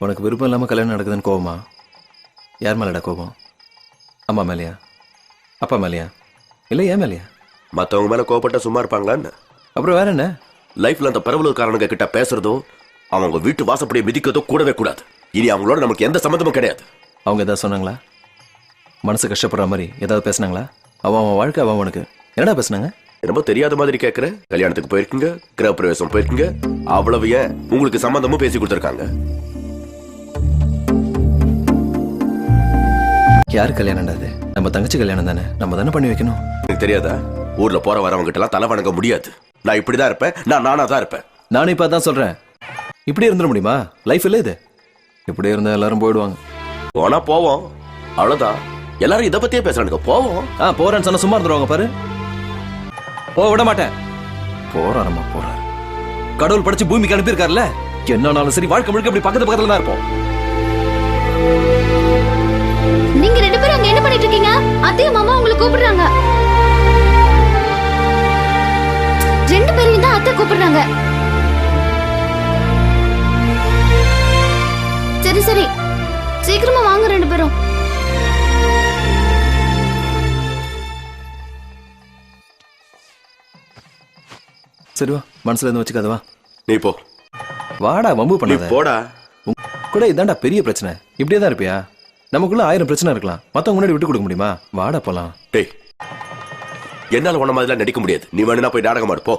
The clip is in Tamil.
உனக்கு விருப்பம் இல்லாமல் கல்யாணம் நடக்குதுன்னு கோவமா? யார் மேலடா கோபம்? அம்மா மேலையா, அப்பா மேலையா, இல்லை ஏன் மேலையா? மற்றவங்க மேலே கோவப்பட்டா சும்மா இருப்பாங்களான்னு. அப்புறம் வேற என்ன? லைஃப்ல அந்த பரவலுக்காரனுங்க கிட்ட பேசுறதோ அவங்க வீட்டு வாசப்படியை மிதிக்கிறதோ கூடவே கூடாது. இனி அவங்களோட நமக்கு எந்த சம்மந்தமும் கிடையாது. அவங்க ஏதாவது சொன்னாங்களா? மனசு கஷ்டப்படுற மாதிரி ஏதாவது பேசுனாங்களா? அவன் வாழ்க்கை அவனுக்கு என்னடா பேசுனாங்க? ரொம்ப தெரியாத மாதிரி கேட்குற. கல்யாணத்துக்கு போயிருக்கீங்க, கிரகப்பிரவேசம் போயிருக்கீங்க, அவ்வளவு ஏன் உங்களுக்கு சம்பந்தமும் பேசி கொடுத்துருக்காங்க. யாரு கல்யாணம்டா அது? நம்ம தங்கச்சி கல்யாணம் தானே, நம்ம தானே பண்ணி வைக்கணும். எனக்கு தெரியாதா? ஊர்ல போற வரவங்க கிட்ட எல்லாம் தலை வணங்க முடியாது. நான் இப்படிதான் இருப்பேன், நானா தான் இருப்பேன். நானும் இப்ப அதான் சொல்றேன். இப்படி இருந்துட முடியுமா? லைஃப் இல்லை இது. இப்படியே இருந்தா எல்லாரும் போயிடுவாங்க. போனா போவோம், அவ்வளவுதான். எல்லாரும் இதை பத்தியே பேசுறானுங்க. போவோம். போறேன்னு சொன்னா சும்மா இருந்துருவாங்க பாரு. போக விட மாட்டேன். போறாரம்மா போறாரு. கடவுள் படைச்சு பூமிக்கு அனுப்பியிருக்காருல்ல, என்னன்னாலும் சரி வாழ்க்கை முழுக்க இப்படி பக்கத்து பக்கத்துல தான் இருப்போம். நீங்க ரெண்டு பேரும் அங்க என்ன பண்ணிட்டு இருக்கீங்க? அத்தையும் மாமா உங்களை கூப்பிடுறாங்க. ரெண்டு பேரையும் தான் அத்தை கூப்பிடுறாங்க. சரி சரி, சீக்கிரமா வாங்க ரெண்டு பேரும். சரி வா, மனசுல இருந்து வச்சுக்காத வா. நீ போ. வாடா, வம்பு நீ பண்ணாத. போடா. கூட இதான்டா பெரிய பிரச்சனை. இப்படியே தான் இருப்பியா? நமக்குள்ள 1000 பிரச்சனை இருக்கலாம், மத்தவங்க முன்னாடி விட்டு கொடுக்க முடியுமா? வாடா போலாம். டேய், என்னால உன்ன மாதிரிலாம் நடிக்க முடியாது. நீ வேணும்னா போய் நாடகம் ஆடு போ.